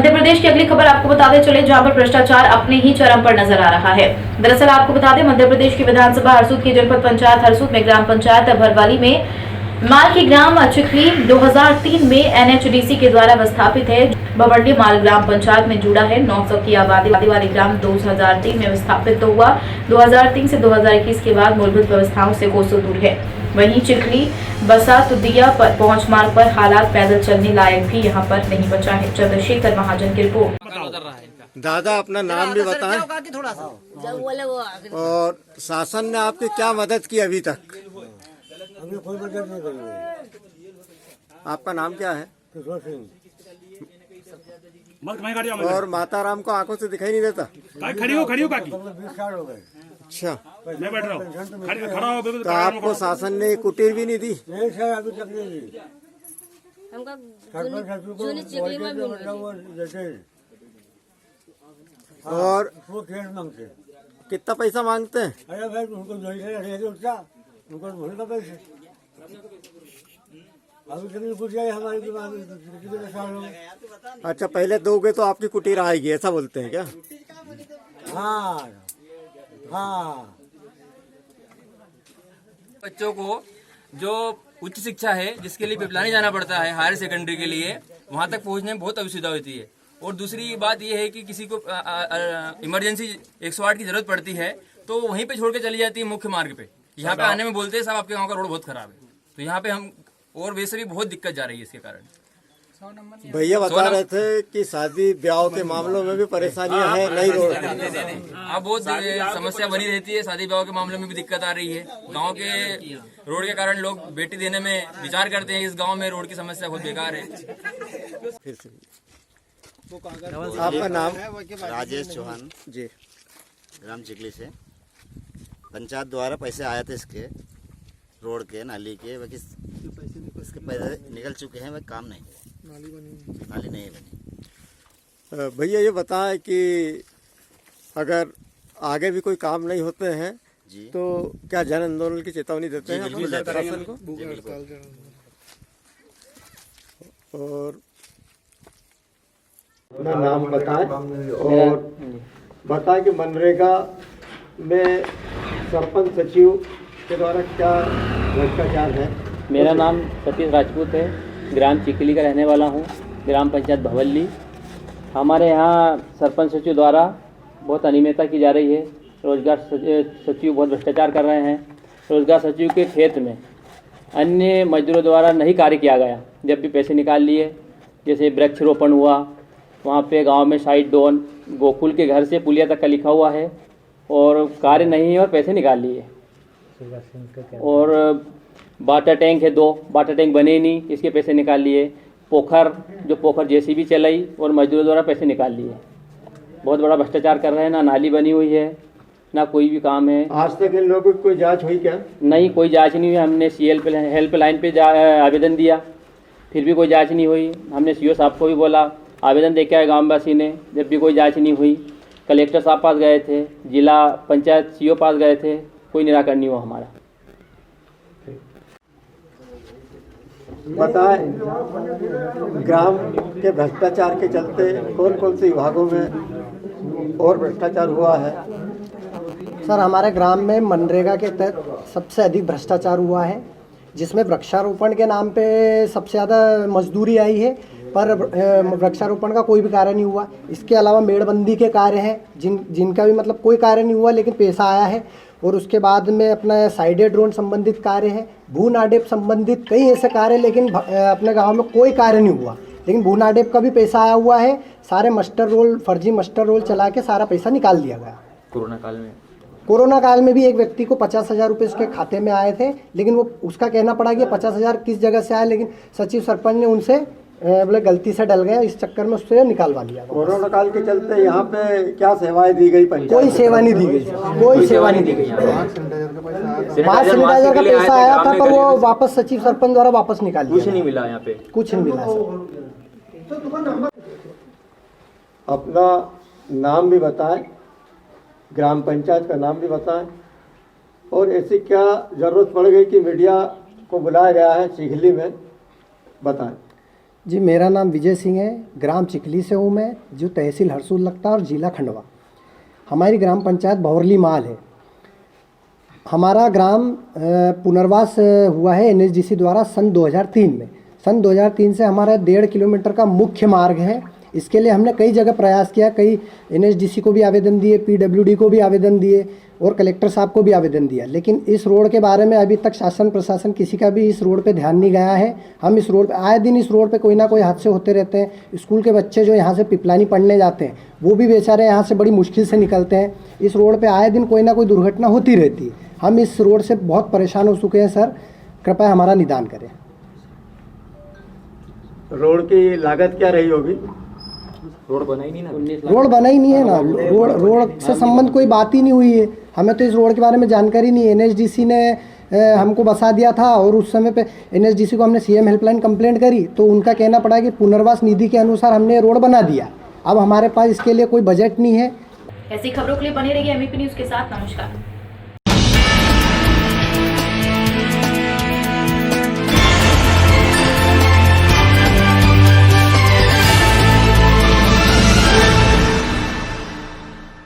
मध्य प्रदेश की अगली खबर आपको बताते चले, जहां पर भ्रष्टाचार अपने ही चरम पर नजर आ रहा है। दरअसल आपको बता दें, मध्य प्रदेश की विधानसभा हरसूद की जनपद पंचायत हरसूद में ग्राम पंचायत भरवाली में माल की ग्राम चिखली 2003 में एनएचडीसी के द्वारा विस्थापित है। भवंडी माल ग्राम पंचायत में जुड़ा है। 900 की आबादी वाली ग्राम 2003 में विस्थापित तो हुआ, 2003 से 2021 के बाद मूलभूत व्यवस्थाओं से कोसों दूर है। वहीं चिखली बसा तुदिया पर पहुंच मार्ग पर हालात पैदल चलने लायक भी यहां पर नहीं बचा है। चंद्रशेखर महाजन की रिपोर्ट। दादा अपना नाम भी बताएं और शासन ने आपकी क्या मदद की अभी तक? अभी कोई मदद नहीं करी। आपका नाम क्या है? किशोर सिंह। और माता राम को आंखों से दिखाई नहीं देता? खड़ी हो काकी। 20 साल हो गए। अच्छा, मैं बैठ रहा हूँ। खड़ा हो तो आपको शासन ने कुटीर भी नहीं दी? नहीं सर, अभी तक नहीं दी। हमका सरपंच सचिव को चिखली में भी मतलब वो जैसे और वो केस मांगते। कितना पैसा मांगते हैं? अरे भाई उनको जो है रहेगा उसका, उनको भूलना पैसे। अभी तक नहीं पूछा है हमारे दिमाग में, कितने साल हो गए। अच्छा, पहले दोगे तो आपकी कुटीर आएगी, ऐसा बोलते हैं क्या? हाँ हाँ। बच्चों को जो उच्च शिक्षा है, जिसके लिए पिपलानी जाना पड़ता है हायर सेकेंडरी के लिए, वहां तक पहुंचने में बहुत असुविधा होती है। और दूसरी बात यह है कि किसी को इमरजेंसी 108 की जरूरत पड़ती है तो वहीं पे छोड़ के चली जाती है मुख्य मार्ग पे। यहाँ पे आने में बोलते हैं साहब आपके गांव का रोड बहुत खराब है, तो यहाँ पे हम और वैसे भी बहुत दिक्कत जा रही है इसके कारण। भैया बता रहे थे कि शादी ब्याह के मामलों में भी परेशानियां हैं, नहीं रोड। अब बहुत समस्या बनी रहती है, शादी ब्याह के मामले में भी दिक्कत आ रही है। गांव के रोड के कारण लोग बेटी देने में विचार करते हैं। इस गांव में रोड की समस्या बहुत बेकार है। फिर से आपका नाम? राजेश चौहान जी, ग्राम चिखली से। पंचायत द्वारा पैसे आए थे इसके रोड के, नाली के, बाकी इसके पैसे निकल चुके हैं, वह काम नहीं है, नाली नहीं बनी। भैया ये बताएं कि अगर आगे भी कोई काम नहीं होते हैं जी तो क्या जन आंदोलन की चेतावनी देते हैं बिल्कुल अपने देते हैं। शासन को? जी बिल्कुल। और अपना नाम बताएं और बताएं कि मनरेगा में सरपंच सचिव के द्वारा क्या भ्रष्टाचार है। मेरा नाम सतीश राजपूत है, ग्राम चिखली का रहने वाला हूँ, ग्राम पंचायत भवल्ली। हमारे यहाँ सरपंच सचिव द्वारा बहुत अनियमितता की जा रही है। रोजगार सचिव बहुत भ्रष्टाचार कर रहे हैं। रोजगार सचिव के खेत में अन्य मजदूरों द्वारा नहीं कार्य किया गया, जब भी पैसे निकाल लिए। जैसे वृक्षारोपण हुआ, वहाँ पे गांव में साइड डोन गोकुल के घर से पुलिया तक का लिखा हुआ है और कार्य नहीं है और पैसे निकाल लिए। और वाटर टैंक है, 2 वाटर टैंक बने नहीं, इसके पैसे निकाल लिए। पोखर जेसीबी चलाई और मजदूरों द्वारा पैसे निकाल लिए। बहुत बड़ा भ्रष्टाचार कर रहे हैं। ना नाली बनी हुई है, ना कोई भी काम है। आज तक इन लोगों की कोई जांच हुई क्या? नहीं, कोई जांच नहीं हुई। हमने हेल्पलाइन पे आवेदन दिया, फिर भी कोई जांच नहीं हुई। हमने सीओ साहब को भी बोला, आवेदन दे के आए गाँववासी ने, जब भी कोई जाँच नहीं हुई। कलेक्टर साहब पास गए थे, जिला पंचायत सीओ पास गए थे, कोई निराकरण नहीं हुआ हमारा। बताएं, ग्राम के भ्रष्टाचार के चलते कौन कौन से विभागों में और भ्रष्टाचार हुआ है? सर, हमारे ग्राम में मनरेगा के तहत सबसे अधिक भ्रष्टाचार हुआ है, जिसमें वृक्षारोपण के नाम पे सबसे ज़्यादा मजदूरी आई है, पर वृक्षारोपण का कोई भी कार्य नहीं हुआ। इसके अलावा मेड़बंदी के कार्य हैं जिनका भी मतलब कोई कार्य नहीं हुआ, लेकिन पैसा आया है। और उसके बाद में अपना साइडेड ड्रोन संबंधित कार्य है, भूनाडेप संबंधित कई ऐसे कार्य, लेकिन अपने गांव में कोई कार्य नहीं हुआ। लेकिन भूनाडेप का भी पैसा आया हुआ है। सारे मास्टर रोल, फर्जी मास्टर रोल चला के सारा पैसा निकाल दिया गया। कोरोना काल में भी एक व्यक्ति को 50,000 रुपये उसके खाते में आए थे, लेकिन वो उसका कहना पड़ा कि 50,000 किस जगह से आए, लेकिन सचिव सरपंच ने उनसे बोले गलती से डल गया, इस चक्कर में उससे निकालवा लिया। कोरोना काल के चलते यहाँ पे क्या सेवाएं दी गई? कोई सेवा नहीं दी गई, कोई सेवा नहीं दी गई। 5 सैनिटाइजर का पैसा आया था, पर वो वापस सचिव सरपंच द्वारा वापस निकाल दिया। कुछ नहीं मिला यहाँ पे, कुछ नहीं मिला। अपना नाम भी बताएं, ग्राम पंचायत का नाम भी बताएं, और ऐसी क्या जरूरत पड़ गई कि मीडिया को बुलाया गया है चिखली में, बताएं। जी मेरा नाम विजय सिंह है, ग्राम चिखली से हूँ मैं, जो तहसील हरसूद लगता है और जिला खंडवा। हमारी ग्राम पंचायत भंवरली माल है। हमारा ग्राम पुनर्वास हुआ है एनएचडीसी द्वारा सन 2003 में। सन 2003 से हमारा 1.5 किलोमीटर का मुख्य मार्ग है। इसके लिए हमने कई जगह प्रयास किया, कई एनएचडीसी को भी आवेदन दिए, पीडब्ल्यूडी को भी आवेदन दिए और कलेक्टर साहब को भी आवेदन दिया, लेकिन इस रोड के बारे में अभी तक शासन प्रशासन किसी का भी इस रोड पे ध्यान नहीं गया है। हम इस रोड पे आए दिन इस रोड पे कोई ना कोई हादसे होते रहते हैं। स्कूल के बच्चे जो यहाँ से पिपलानी पढ़ने जाते हैं वो भी बेचारे यहाँ से बड़ी मुश्किल से निकलते हैं। इस रोड पर आए दिन कोई ना कोई दुर्घटना होती रहती है। हम इस रोड से बहुत परेशान हो चुके हैं सर, कृपया हमारा निदान करें। रोड की लागत क्या रही होगी? रोड बना ही नहीं है ना, रोड से संबंध कोई बात ही नहीं हुई है। हमें तो इस रोड के बारे में जानकारी नहीं है। एनएचडीसी ने हमको बसा दिया था और उस समय पे एनएचडीसी को हमने सीएम हेल्पलाइन कंप्लेंट करी तो उनका कहना पड़ा कि पुनर्वास निधि के अनुसार हमने रोड बना दिया। अब हमारे पास इसके लिए कोई बजट नहीं है। ऐसी खबरों के लिए बने रहिए एमईपी न्यूज के साथ। नमस्कार।